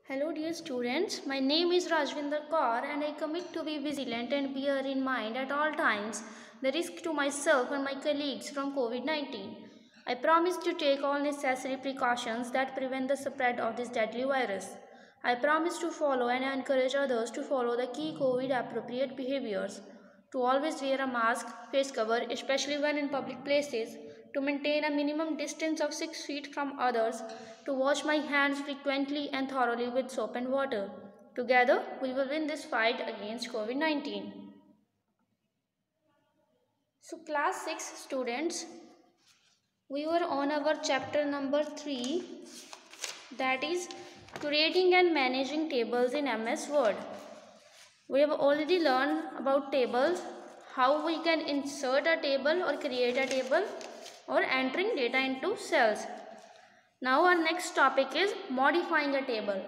Hello dear students, my name is Rajvinder Kaur and I commit to be vigilant and bear in mind at all times the risk to myself and my colleagues from COVID-19. I promise to take all necessary precautions that prevent the spread of this deadly virus. I promise to follow and encourage others to follow the key COVID appropriate behaviors, to always wear a mask, face cover, especially when in public places, to maintain a minimum distance of 6 feet from others, to wash my hands frequently and thoroughly with soap and water. Together, we will win this fight against COVID-19. So, class 6 students, we were on our chapter number 3, that is creating and managing tables in MS Word. We have already learned about tables, how we can insert a table or create a table or entering data into cells. Now our next topic is modifying a table.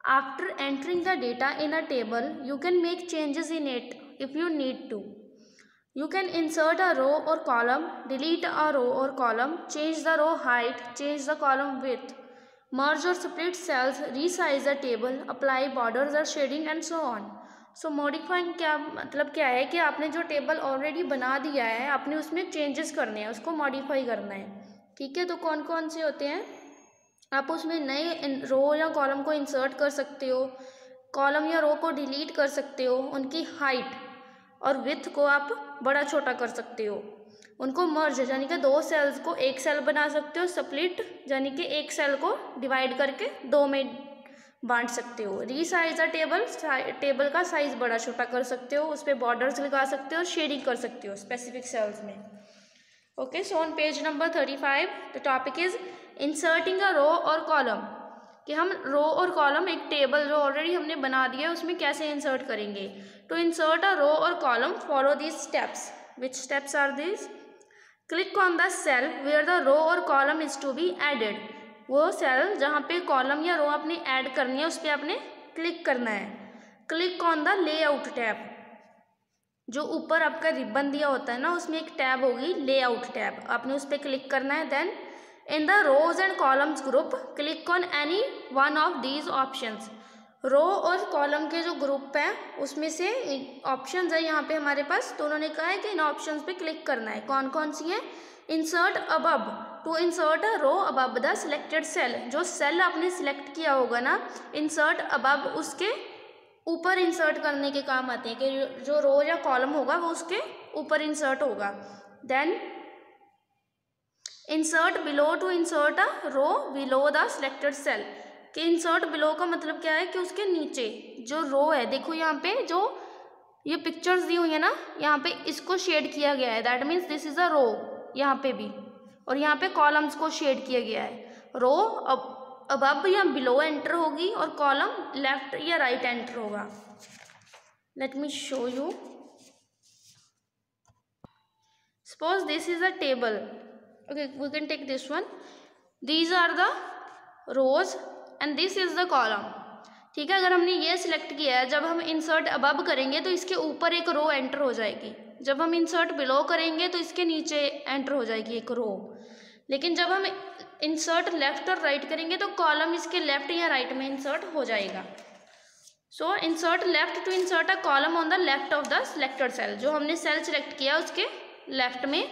After entering the data in a table, you can make changes in it if you need to. You can insert a row or column, delete a row or column, change the row height, change the column width, merge or split cells, resize the table, apply borders or shading and so on. So modifying क्या मतलब क्या है कि आपने जो table already बना दिया है आपने उसमें चेंजेस करने हैं, उसको मॉडिफाई करना है. ठीक है, तो कौन कौन से होते हैं? आप उसमें नए रो या कॉलम को इंसर्ट कर सकते हो, कॉलम या रो को डिलीट कर सकते हो, उनकी हाइट और विड्थ को आप बड़ा छोटा कर सकते हो, उनको मर्ज यानी कि दो सेल्स को एक सेल बना सकते हो, स्प्लिट यानी कि एक सेल को डिवाइड करके दो में बांट सकते हो, रीसाइज अ टेबल टेबल का साइज बड़ा छोटा कर सकते हो, उस पर बॉर्डर्स लगा सकते हो, शेडिंग कर सकते हो स्पेसिफिक सेल्स में. Okay, so on page number 35 the topic is inserting a row और कॉलम, कि हम रो और कॉलम एक टेबल जो ऑलरेडी हमने बना दिया है उसमें कैसे इंसर्ट करेंगे. टू इंसर्ट अ रो और column follow these steps. Which steps are these? Click on the cell where the row और column is to be added. वो सेल जहाँ पे कॉलम या रो आपने ऐड करनी है उस पर आपने क्लिक करना है. Click on the layout tab, जो ऊपर आपका रिबन दिया होता है ना उसमें एक टैब होगी लेआउट टैब, आपने उस पर क्लिक करना है. Then in the rows and columns group click on any one of these options. Row और कॉलम के जो ग्रुप है उसमें से ऑप्शंस है यहाँ पे हमारे पास, तो उन्होंने कहा है कि इन ऑप्शंस पे क्लिक करना है. कौन कौन सी है? Insert above, to insert a row above the selected cell, जो सेल आपने सिलेक्ट किया होगा ना इंसर्ट अबव उसके ऊपर इंसर्ट करने के काम आते हैं, कि जो रो या कॉलम होगा वो उसके ऊपर इंसर्ट होगा. Then insert below, to insert a row below the selected cell, कि इंसर्ट बिलो का मतलब क्या है कि उसके नीचे जो रो है, देखो यहाँ पे जो ये पिक्चर्स दी हुई है ना यहाँ पे इसको शेड किया गया है, that means this is a row यहाँ पे भी, और यहाँ पे कॉलम्स को शेड किया गया है. रो अबव या बिलो एंटर होगी और कॉलम लेफ्ट या राइट एंटर होगा. Let me show you. Suppose this is a table. Okay, we can take this one. These are the rows and this is the column. ठीक है, अगर हमने ये सिलेक्ट किया है, जब हम इंसर्ट अबव करेंगे तो इसके ऊपर एक रो एंटर हो जाएगी, जब हम इंसर्ट बिलो करेंगे तो इसके नीचे एंटर हो जाएगी एक रो. लेकिन जब हम इंसर्ट लेफ्ट और राइट करेंगे तो कॉलम इसके लेफ्ट या राइट में इंसर्ट हो जाएगा. So insert left, to insert a column on the left of the selected cell, जो हमने सेल सिलेक्ट किया उसके लेफ्ट में.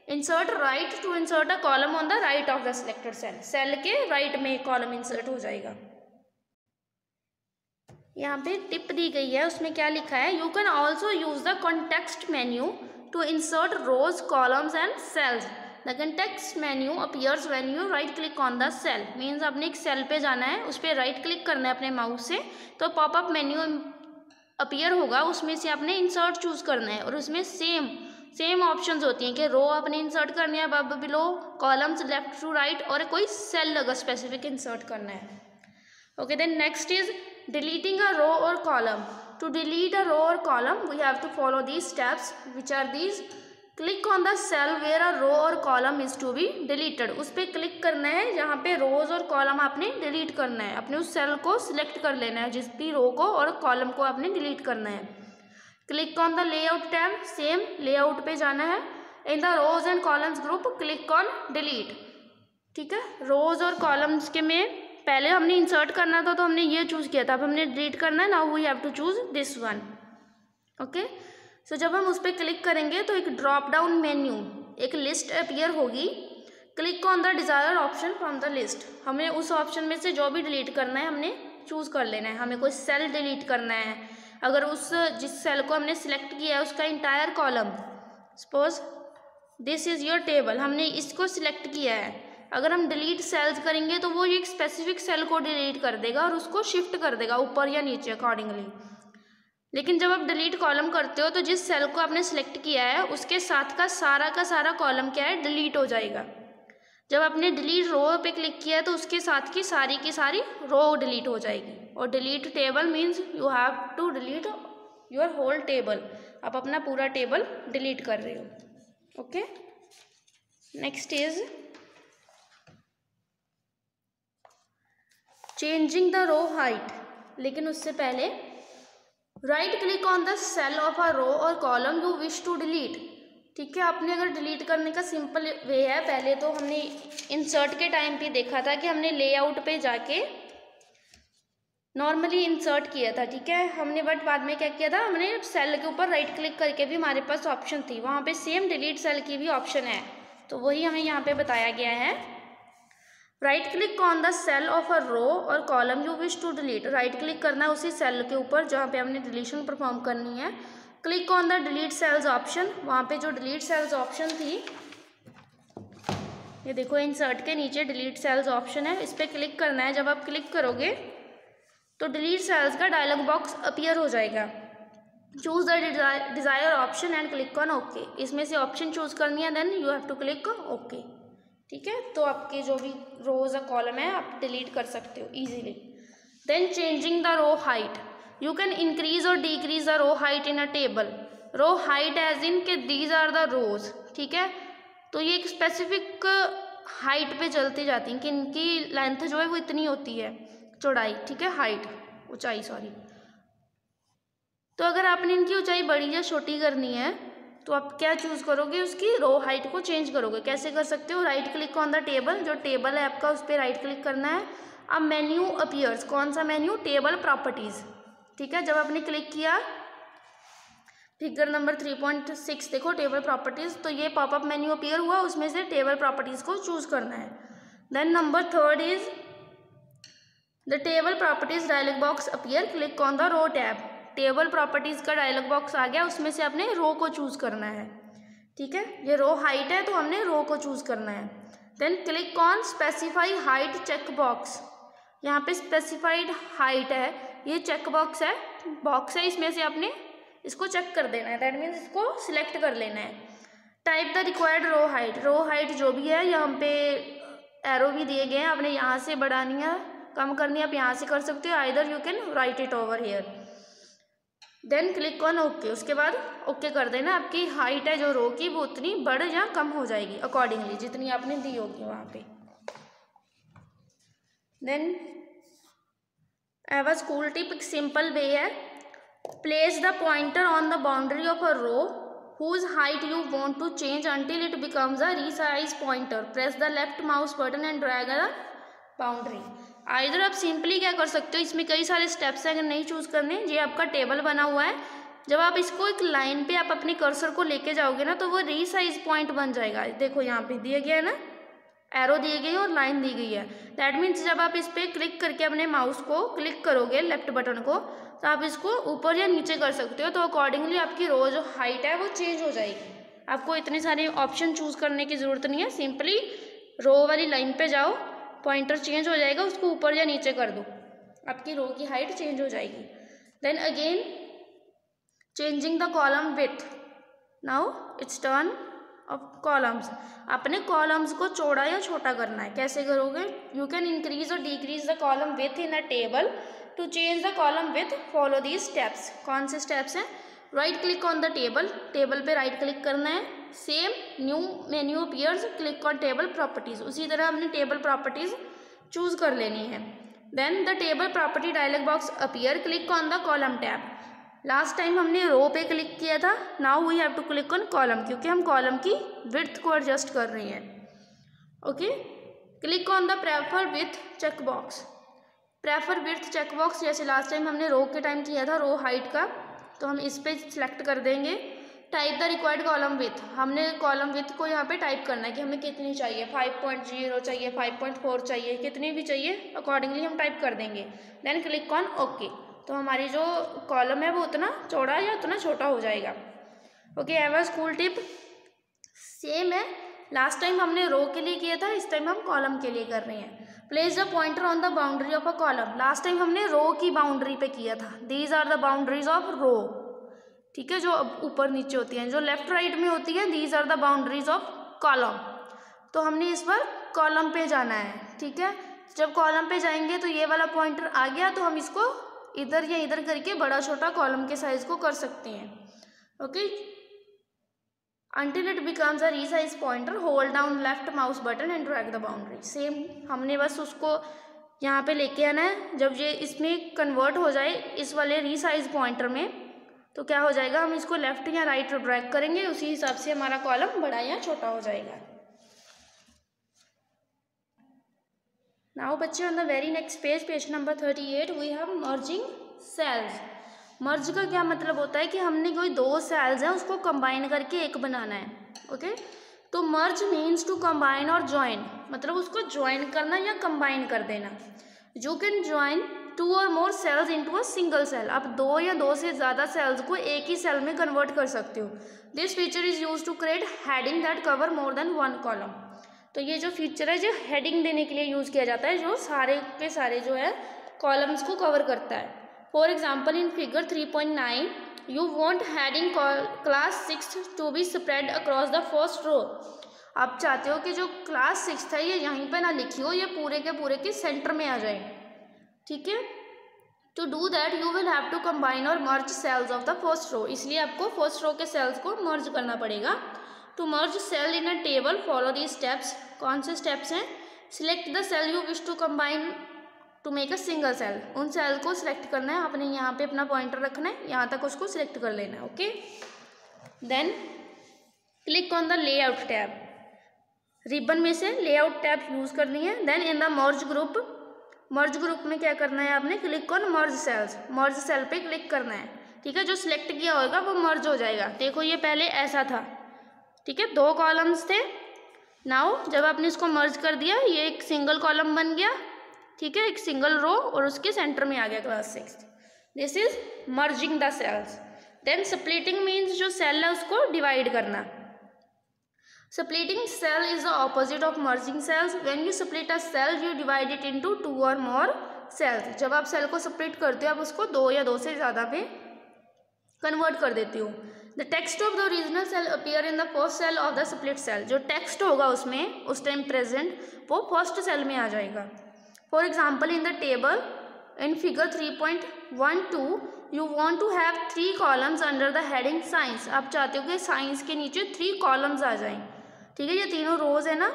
Insert right, to insert a column on the right of the selected cell, cell के right में column insert हो जाएगा. यहाँ पे टिप दी गई है, उसमें क्या लिखा है? You can also use the context menu to insert rows, columns and cells. The context menu appears when you right click on the cell. Means आपने एक सेल पे जाना है, उस पर राइट क्लिक करना है अपने माउस से, तो पॉपअप मेन्यू अपीयर होगा, उसमें से आपने इंसर्ट चूज करना है, और उसमें सेम ऑप्शंस होती हैं कि रो आपने इंसर्ट करनी है above below, columns left to right, और कोई सेल लगा स्पेसिफिक इंसर्ट करना है. Okay, then next is deleting a row or column. To delete a row or column we have to follow these steps, which are these. Click on the cell where a row or column is to be deleted. उस पर click करना है जहाँ पे रोज और column आपने delete करना है, अपने उस सेल को सिलेक्ट कर लेना है जिस भी रो को और कॉलम को आपने डिलीट करना है. Click on the layout tab, same layout पे जाना है. In the rows and columns group click on delete. ठीक है, रोज और कॉलम्स के में पहले हमने इंसर्ट करना था तो हमने ये चूज़ किया था, अब हमने डिलीट करना है, now we have to choose this one. Okay, so जब हम उस पर क्लिक करेंगे तो एक ड्रॉप डाउन मेन्यू, एक लिस्ट अपीयर होगी। Click on the Dzire option from the list. हमें उस ऑप्शन में से जो भी डिलीट करना है हमने चूज़ कर लेना है। हमें कोई सेल डिलीट करना है, अगर उस जिस सेल को हमने सिलेक्ट किया है उसका entire column, suppose this is your table, हमने इसको सिलेक्ट किया है, अगर हम डिलीट सेल्स करेंगे तो वो एक स्पेसिफिक सेल को डिलीट कर देगा और उसको शिफ्ट कर देगा ऊपर या नीचे अकॉर्डिंगली। लेकिन जब आप डिलीट कॉलम करते हो तो जिस सेल को आपने सिलेक्ट किया है उसके साथ का सारा कॉलम क्या है, डिलीट हो जाएगा। जब आपने डिलीट रो पे क्लिक किया है तो उसके साथ की सारी रो डिलीट हो जाएगी। और delete table means you have to delete your whole table, आप अपना पूरा टेबल डिलीट कर रहे हो। Okay, next is changing the row height. लेकिन उससे पहले right click on the cell of a row और column you wish to delete. ठीक है, आपने अगर डिलीट करने का सिंपल वे है, पहले तो हमने इंसर्ट के टाइम पे देखा था कि हमने लेआउट पे जाके नॉर्मली इंसर्ट किया था। ठीक है, हमने बट बाद में क्या किया था, हमने सेल के ऊपर राइट क्लिक करके भी हमारे पास ऑप्शन थी, वहाँ पे सेम डिलीट सेल की भी ऑप्शन है, तो वही हमें यहाँ पे बताया गया है। Right click on the cell of a row और column you wish to delete. Right click करना है उसी सेल के ऊपर जहाँ पे हमने डिलीशन परफॉर्म करनी है। Click on the delete cells option, वहाँ पे जो डिलीट सेल्स ऑप्शन थी, ये देखो इंसर्ट के नीचे डिलीट सेल्स ऑप्शन है, इस पर क्लिक करना है। जब आप क्लिक करोगे तो डिलीट सेल्स का डायलॉग बॉक्स अपीयर हो जाएगा। Choose the Dzire option and click on okay. इसमें से ऑप्शन चूज करनी है, then you have to click okay. ठीक है, तो आपके जो भी रोज या कॉलम है आप डिलीट कर सकते हो easily. Then changing the row height, you can increase और decrease the row height in a table. Row height as in के दीज आर द रोज। ठीक है, तो ये एक स्पेसिफिक हाइट पे चलती जाती हैं कि इनकी लेंथ जो है वो इतनी होती है, चौड़ाई। ठीक है, हाइट, ऊंचाई सॉरी। तो अगर आपने इनकी ऊंचाई बड़ी या छोटी करनी है तो आप क्या चूज़ करोगे, उसकी रो हाइट को चेंज करोगे। कैसे कर सकते हो, right click on the table, जो टेबल है आपका उस पर राइट क्लिक करना है। अब मेन्यू अपीयर्स, कौन सा मेन्यू, टेबल प्रॉपर्टीज़। ठीक है, जब आपने क्लिक किया फिगर नंबर 3.6 देखो टेबल प्रॉपर्टीज़, तो ये पॉपअप मेन्यू अपीयर हुआ, उसमें से टेबल प्रॉपर्टीज़ को चूज़ करना है। Then number 3 is the table properties dialog box appear, click on the row tab. Table properties का डायलॉग बॉक्स आ गया, उसमें से आपने रो को चूज़ करना है। ठीक है, ये रो हाइट है तो हमने रो को चूज़ करना है। Then click on specify height check box. यहाँ पे स्पेसिफाइड हाइट है, ये चेक बॉक्स है, इसमें से आपने इसको चेक कर देना है, दैट मीन्स इसको सिलेक्ट कर लेना है। Type the required row height जो भी है, यहाँ पे एरो भी दिए गए हैं, आपने यहाँ से बढ़ानी है कम करनी है, आप यहाँ से कर सकते हो, either you can write it over here. Then click on okay, उसके बाद ओके कर देना। आपकी हाइट है जो रो की वो उतनी बढ़ या कम हो जाएगी अकॉर्डिंगली, जितनी आपने दी होगी वहाँ पे। Then have a school tip, एक सिंपल वे है, place the pointer on the boundary of a row whose height you want to change until it becomes a resize pointer. Press the left mouse button and drag the boundary. Either आप simply क्या कर सकते हो, इसमें कई सारे steps हैं, अगर नहीं चूज़ करने, ये आपका टेबल बना हुआ है, जब आप इसको एक लाइन पे आप अपने कर्सर को लेके जाओगे ना तो वो रीसाइज पॉइंट बन जाएगा। देखो यहाँ पे दिया गया है ना, एरो दिए गए हैं और लाइन दी गई है, दैट मीन्स जब आप इस पर क्लिक करके अपने माउस को क्लिक करोगे लेफ्ट बटन को, तो आप इसको ऊपर या नीचे कर सकते हो, तो अकॉर्डिंगली आपकी रो जो हाइट है वो चेंज हो जाएगी। आपको इतने सारे ऑप्शन चूज़ करने की ज़रूरत नहीं है, सिंपली रो वाली लाइन पे जाओ, पॉइंटर चेंज हो जाएगा, उसको ऊपर या नीचे कर दो, आपकी रो की हाइट चेंज हो जाएगी। Then again changing the column width, now it's turn of columns. अपने कॉलम्स को चौड़ा या छोटा करना है, कैसे करोगे, यू कैन इंक्रीज और decrease the column width in a table. To change the column width follow these steps. कौन से स्टेप्स हैं, right click on the table, table पे राइट क्लिक करना है, same new menu appears, click on table properties, उसी तरह हमने table properties choose कर लेनी है। Then the table property dialog box appear, click on the column tab. Last time हमने रो पे क्लिक किया था, now we have to click on column, क्योंकि हम कॉलम की विड्थ को एडजस्ट कर रहे हैं। Okay, click on the prefer width check box, prefer width checkbox, जैसे लास्ट टाइम हमने रो के टाइम किया था, रो हाइट का, तो हम इस पर सिलेक्ट कर देंगे। Type the required column with, हमने कॉलम विथ को यहाँ पे टाइप करना है कि हमें कितनी चाहिए, 5.0 चाहिए, 5.4 चाहिए, कितनी भी चाहिए अकॉर्डिंगली हम टाइप कर देंगे। देन क्लिक ऑन ओके, तो हमारी जो कॉलम है वो उतना चौड़ा या उतना छोटा हो जाएगा। Okay, have a school tip same है, लास्ट टाइम हमने रो के लिए किया था, इस टाइम हम कॉलम के लिए कर रहे हैं। Place the pointer on the boundary of a column, last time हमने रो की बाउंड्री पे किया था। These are the boundaries of row, ठीक है, जो ऊपर नीचे होती हैं, जो लेफ्ट राइट में होती है these are the boundaries of column. तो हमने इस बार कॉलम पे जाना है, ठीक है। जब कॉलम पे जाएंगे तो ये वाला पॉइंटर आ गया, तो हम इसको इधर या इधर करके बड़ा छोटा कॉलम के साइज को कर सकते हैं। Okay, until it becomes a resize pointer, hold down left mouse button and drag the boundary। Same हमने बस उसको यहाँ पे लेके आना है। जब ये इसमें कन्वर्ट हो जाए इस वाले रीसाइज पॉइंटर में, तो क्या हो जाएगा, हम इसको लेफ्ट या राइट ड्रैग करेंगे, उसी हिसाब से हमारा कॉलम बड़ा या छोटा हो जाएगा। नाउ बच्चे on the very next page, page number 38, we have merging cells. Merge का क्या मतलब होता है कि हमने कोई दो सेल्स हैं उसको कंबाइन करके एक बनाना है। ओके, तो मर्ज मीन्स टू कंबाइन और ज्वाइन, मतलब उसको ज्वाइन करना या कंबाइन कर देना। यू कैन ज्वाइन 2 और more cells into a single cell, आप 2 या 2 से ज़्यादा सेल्स को एक ही सेल में कन्वर्ट कर सकते हो। This feature is use to create heading that cover more than 1 column. तो ये जो फीचर है जो हेडिंग देने के लिए यूज़ किया जाता है, जो सारे के सारे जो है कॉलम्स को कवर करता है। For example, in figure 3.9, you want heading class 6 to be spread across the first row। आप चाहते हो कि जो क्लास 6 है ये यहीं पे ना लिखी हो, ये पूरे के सेंटर में आ जाए, ठीक है। To do that, you will have to combine or merge cells of the first row, इसलिए आपको फर्स्ट रो के सेल्स को मर्ज करना पड़ेगा। To merge cell in a table, follow these steps। कौन से स्टेप्स हैं? Select the cell you wish to combine to make a single cell, उन सेल को सिलेक्ट करना है, आपने यहाँ पे अपना पॉइंटर रखना है, यहाँ तक उसको सिलेक्ट कर लेना है। Okay, then click on the layout tab, ribbon में से लेआउट टैब यूज करनी है। Then in the merge group में क्या करना है, आपने click on merge cells, merge cell पे क्लिक करना है, ठीक है। जो सिलेक्ट किया होगा वो मर्ज हो जाएगा। देखो ये पहले ऐसा था, ठीक है, 2 कॉलम्स थे। नाउ जब आपने इसको मर्ज कर दिया, ये एक सिंगल कॉलम बन गया, ठीक है, एक सिंगल रो, और उसके सेंटर में आ गया class 6। This is merging the cells. Then splitting means जो सेल है उसको डिवाइड करना। Splitting cell is the opposite of merging cells. When you split a cell you divide it into 2 और मोर सेल्स। जब आप सेल को split करते हो आप उसको 2 या 2 से ज़्यादा पे कन्वर्ट कर देते हो। The text of the original cell appear in the first cell of the split cell. जो टेक्स्ट होगा उसमें उस टाइम प्रेजेंट, वो फर्स्ट सेल में आ जाएगा। For example, in the table in figure 3.12, you want to have 3 columns under the heading science। आप चाहते हो कि साइंस के नीचे 3 कॉलम्स आ जाएं, ठीक है, ये तीनों रोज है ना।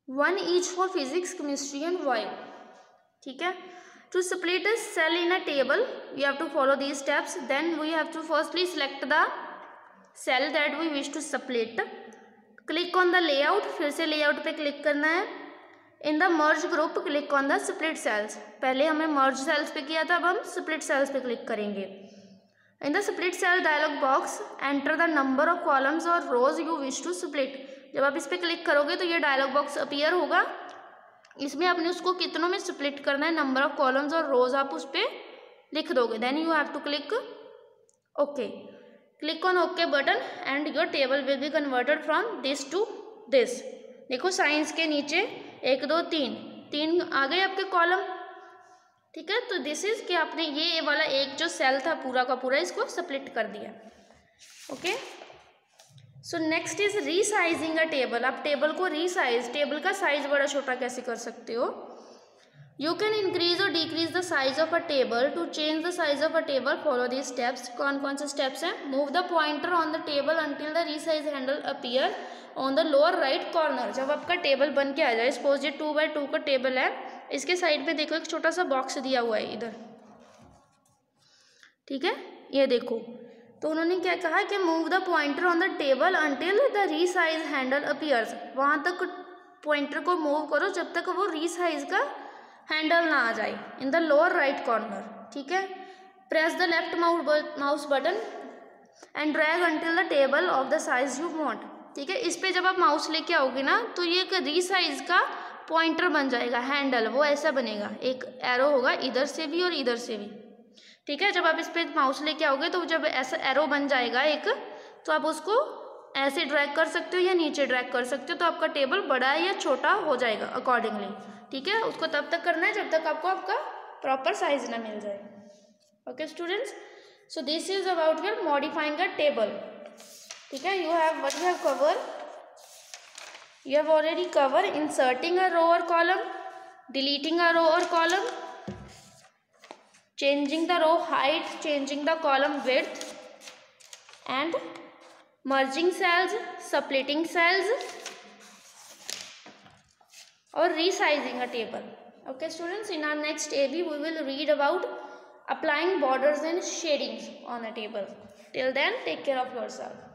One each for physics, chemistry and bio, ठीक है। To split a cell in a table, you have to follow these steps. Then we have to firstly select the cell that we wish to split। Click on the layout, फिर से layout पे click करना है। In the merge group click on the split cells, पहले हमें merge cells पे किया था, अब हम स्प्लिट सेल्स पे क्लिक करेंगे। In the split cell dialog box enter the number of columns और rows you wish to split. जब आप इस पर क्लिक करोगे तो ये डायलॉग बॉक्स अपीयर होगा, इसमें आपने उसको कितनों में स्प्लिट करना है, नंबर ऑफ कॉलम्स और रोज आप उस पर लिख दोगे। Then you have to click okay. Click on okay button and your table will be converted from this to this. देखो साइंस के नीचे 1 2 3 आ गए आपके कॉलम, ठीक है। तो दिस इज कि आपने ये वाला एक जो सेल था पूरा का पूरा इसको स्प्लिट कर दिया। Okay, so next is resizing a table. आप टेबल को रीसाइज, टेबल का साइज बड़ा छोटा कैसे कर सकते हो। You can increase or decrease the size of a table. To change the size of a table, follow these steps। कौन से steps हैं? Move the pointer on the table until the resize handle appear on the lower right corner। जब आपका table बन के आ जाए, suppose ये 2x2 का टेबल है, इसके साइड पे देखो एक छोटा सा बॉक्स दिया हुआ है इधर, ठीक है, ये देखो। तो उन्होंने क्या कहा कि move the pointer on the table until the resize handle appears. वहाँ तक पॉइंटर को मूव करो जब तक वो रीसाइज का हैंडल ना आ जाए in the lower right corner. ठीक है, press the left mouse button and drag until the table of the size you want. ठीक है, इस पे जब आप माउस लेके आओगे ना तो ये एक रीसाइज का पॉइंटर बन जाएगा, हैंडल वो ऐसा बनेगा, एक एरो होगा इधर से भी और इधर से भी। ठीक है, जब आप इस पे माउस लेके आओगे तो जब ऐसा एरो बन जाएगा एक, तो आप उसको ऐसे ड्रैग कर सकते हो या नीचे ड्रैग कर सकते हो, तो आपका टेबल बड़ा या छोटा हो जाएगा अकॉर्डिंगली। ठीक है, उसको तब तक करना है जब तक आपको आपका प्रॉपर साइज ना मिल जाए। Okay students, so this is about your modifying a table. ठीक है, you have cover, you have already covered inserting a row or column, deleting a row or column, changing the row height, changing the column width, and merging cells, splitting cells, or resizing a table. Okay students, in our next AB we will read about applying borders and shadings on a table. Till then, take care of yourself.